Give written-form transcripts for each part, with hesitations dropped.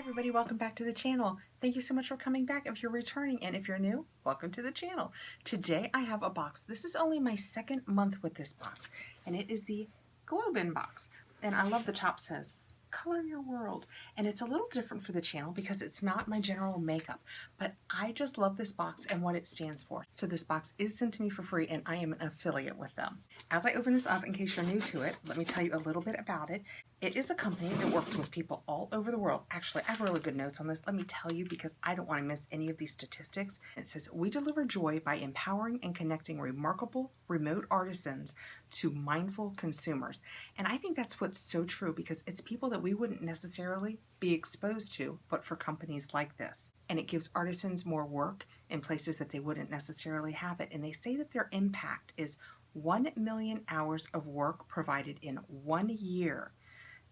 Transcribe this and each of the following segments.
everybody, welcome back to the channel. Thank you so much for coming back if you're returning, and if you're new, welcome to the channel. Today I have a box. This is only my second month with this box, and it is the GlobeIn Box. And I love the top says, color your world. And it's a little different for the channel because it's not my general makeup, but I just love this box and what it stands for. So this box is sent to me for free and I am an affiliate with them. As I open this up, in case you're new to it, let me tell you a little bit about it. It is a company that works with people all over the world. Actually, I have really good notes on this. Let me tell you because I don't want to miss any of these statistics. It says, we deliver joy by empowering and connecting remarkable remote artisans to mindful consumers. And I think that's what's so true because it's people that we wouldn't necessarily be exposed to, but for companies like this. And it gives artisans more work in places that they wouldn't necessarily have it. And they say that their impact is 1 million hours of work provided in 1 year.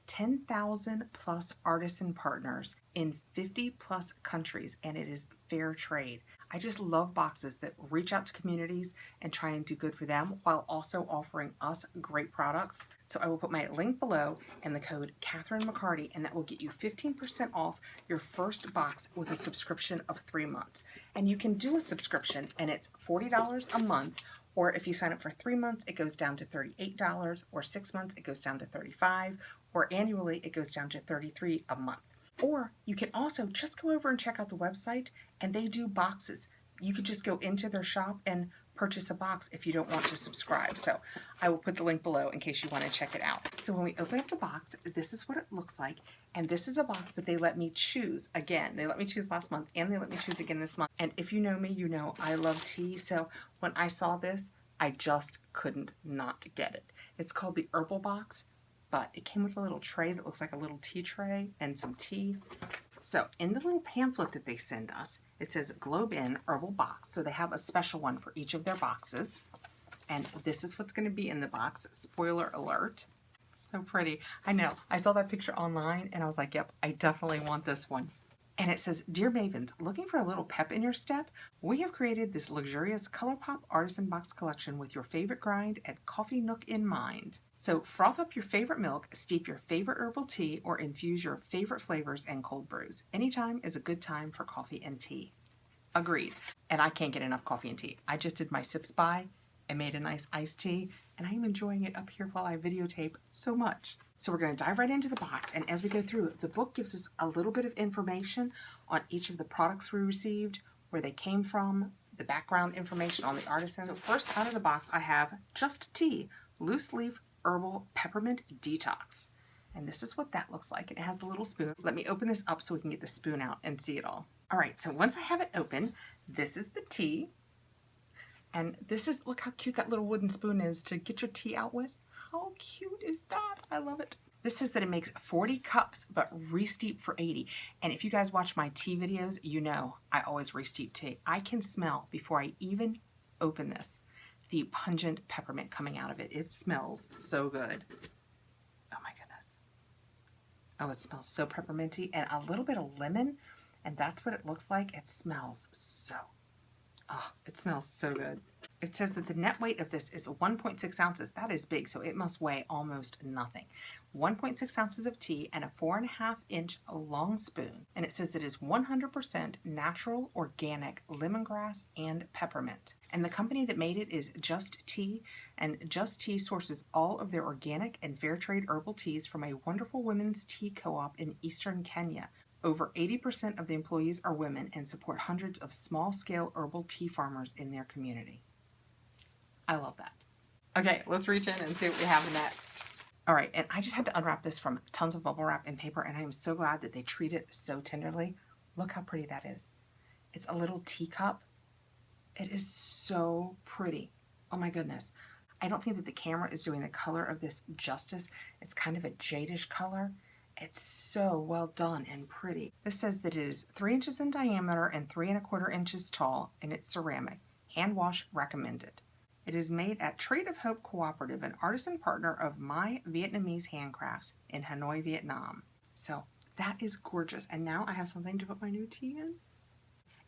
10,000 plus artisan partners in 50 plus countries, and it is fair trade. I just love boxes that reach out to communities and try and do good for them while also offering us great products. So I will put my link below and the code KATHRINMCCARTY, and that will get you 15% off your first box with a subscription of 3 months. And you can do a subscription and it's $40 a month, or if you sign up for 3 months, it goes down to $38, or 6 months, it goes down to $35, or annually, it goes down to $33 a month. Or you can also just go over and check out the website, and they do boxes. You can just go into their shop and purchase a box if you don't want to subscribe. So I will put the link below in case you want to check it out. So when we open up the box, this is what it looks like. And this is a box that they let me choose. Again, they let me choose last month and they let me choose again this month. And if you know me, you know I love tea. So when I saw this, I just couldn't not get it. It's called the Herbal box, but it came with a little tray that looks like a little tea tray and some tea. So in the little pamphlet that they send us, it says GlobeIn Herbal Box. So they have a special one for each of their boxes. And this is what's going to be in the box. Spoiler alert. So pretty. I know. I saw that picture online and I was like, yep, I definitely want this one. And it says, Dear Mavens, looking for a little pep in your step? We have created this luxurious ColourPop Artisan Box collection with your favorite grind and coffee nook in mind. So froth up your favorite milk, steep your favorite herbal tea, or infuse your favorite flavors and cold brews. Anytime is a good time for coffee and tea. Agreed. And I can't get enough coffee and tea. I just did my sips by and made a nice iced tea, and I am enjoying it up here while I videotape so much. So we're going to dive right into the box, and as we go through, the book gives us a little bit of information on each of the products we received, where they came from, the background information on the artisan. So first out of the box, I have Just Tea, Loose Leaf Herbal Peppermint Detox. And this is what that looks like. It has the little spoon. Let me open this up so we can get the spoon out and see it all. All right, so once I have it open, this is the tea. And this is, look how cute that little wooden spoon is to get your tea out with. How cute is that? I love it. This says that it makes 40 cups, but re-steep for 80. And if you guys watch my tea videos, you know I always re-steep tea. I can smell, before I even open this, the pungent peppermint coming out of it. It smells so good. Oh my goodness. Oh, it smells so pepperminty, and a little bit of lemon, and that's what it looks like. It smells so, oh, it smells so good. It says that the net weight of this is 1.6 ounces. That is big, so it must weigh almost nothing. 1.6 ounces of tea and a 4.5-inch long spoon. And it says it is 100% natural, organic lemongrass and peppermint. And the company that made it is Just Tea, and Just Tea sources all of their organic and fair trade herbal teas from a wonderful women's tea co-op in eastern Kenya. Over 80% of the employees are women and support hundreds of small-scale herbal tea farmers in their community. I love that. Okay, let's reach in and see what we have next. All right, and I just had to unwrap this from tons of bubble wrap and paper, and I am so glad that they treat it so tenderly. Look how pretty that is. It's a little teacup. It is so pretty. Oh my goodness. I don't think that the camera is doing the color of this justice. It's kind of a jadish color. It's so well done and pretty. This says that it is 3 inches in diameter and 3¼ inches tall, and it's ceramic. Hand wash recommended. It is made at Trade of Hope Cooperative, an artisan partner of My Vietnamese Handcrafts in Hanoi, Vietnam. So that is gorgeous. And now I have something to put my new tea in.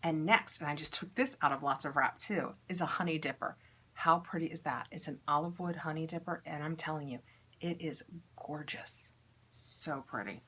And next, and I just took this out of lots of wrap too, is a honey dipper. How pretty is that? It's an olive wood honey dipper, and I'm telling you, it is gorgeous. So pretty.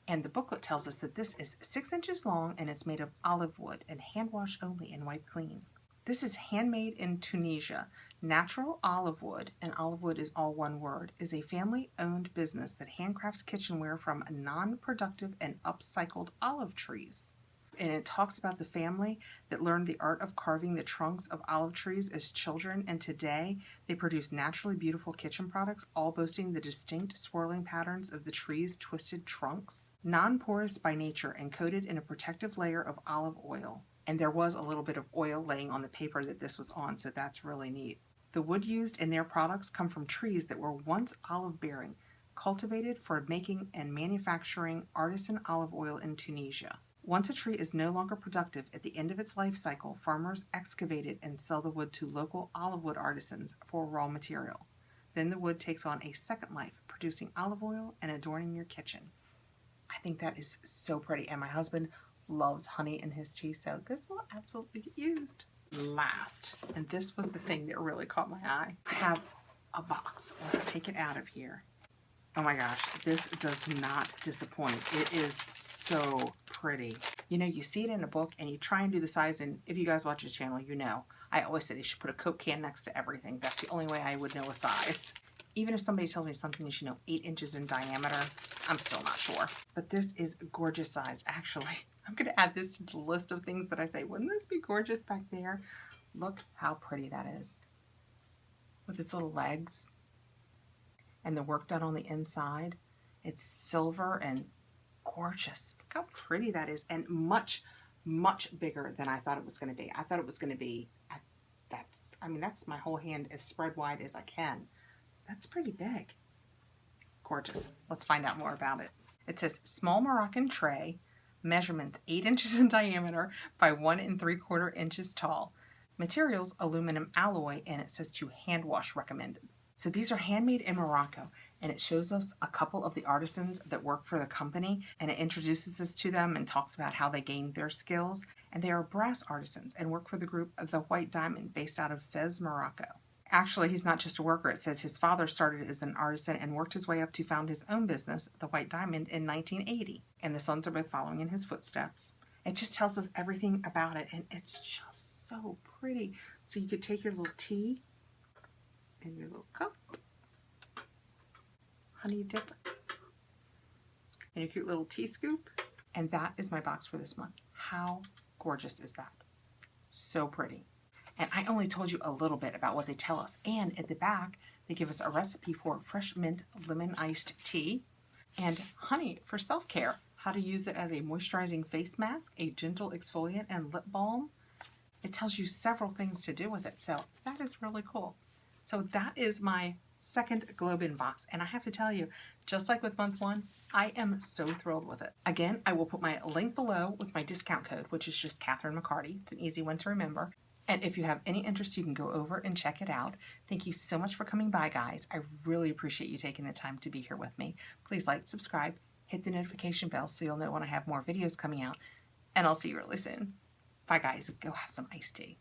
And the booklet tells us that this is 6 inches long and it's made of olive wood and hand wash only and wipe clean. This is handmade in Tunisia. Natural Olive Wood, and olive wood is all one word, is a family-owned business that handcrafts kitchenware from non-productive and upcycled olive trees. And it talks about the family that learned the art of carving the trunks of olive trees as children, and today they produce naturally beautiful kitchen products, all boasting the distinct swirling patterns of the tree's twisted trunks. Non-porous by nature and coated in a protective layer of olive oil. And there was a little bit of oil laying on the paper that this was on, so that's really neat. The wood used in their products come from trees that were once olive-bearing, cultivated for making and manufacturing artisan olive oil in Tunisia. Once a tree is no longer productive at the end of its life cycle, farmers excavate it and sell the wood to local olive wood artisans for raw material. Then the wood takes on a second life, producing olive oil and adorning your kitchen. I think that is so pretty, and my husband loves honey in his tea, so this will absolutely get used. Last, and this was the thing that really caught my eye, I have a box. Let's take it out of here. Oh my gosh, this does not disappoint. It is so pretty. You know, you see it in a book and you try and do the size, and if you guys watch this channel, you know, I always say they should put a Coke can next to everything. That's the only way I would know a size. Even if somebody tells me something is, 8 inches in diameter, I'm still not sure. But this is gorgeous sized, actually. I'm going to add this to the list of things that I say, wouldn't this be gorgeous back there? Look how pretty that is. With its little legs and the work done on the inside. It's silver and gorgeous. Look how pretty that is, and much, much bigger than I thought it was going to be. I thought it was going to be, that's my whole hand as spread wide as I can. That's pretty big. Gorgeous. Let's find out more about it. It says small Moroccan tray, measurement 8 inches in diameter by 1 3/4 inches tall. Materials aluminum alloy, and it says to hand wash recommended. So these are handmade in Morocco, and it shows us a couple of the artisans that work for the company, and it introduces us to them and talks about how they gained their skills. And they are brass artisans and work for the group of the White Diamond based out of Fez, Morocco. Actually, he's not just a worker. It says his father started as an artisan and worked his way up to found his own business, the White Diamond, in 1980. And the sons are both following in his footsteps. It just tells us everything about it, and it's just so pretty. So you could take your little tea in your little cup, honey dip, and your cute little tea scoop. And that is my box for this month. How gorgeous is that? So pretty. And I only told you a little bit about what they tell us. And at the back, they give us a recipe for fresh mint lemon iced tea and honey for self-care, how to use it as a moisturizing face mask, a gentle exfoliant, and lip balm. It tells you several things to do with it. So that is really cool. So that is my second GlobeIn box. And I have to tell you, just like with month 1, I am so thrilled with it. Again, I will put my link below with my discount code, which is just KathrinMCCARTY. It's an easy one to remember. And if you have any interest, you can go over and check it out. Thank you so much for coming by, guys. I really appreciate you taking the time to be here with me. Please like, subscribe, hit the notification bell so you'll know when I have more videos coming out. And I'll see you really soon. Bye, guys. Go have some iced tea.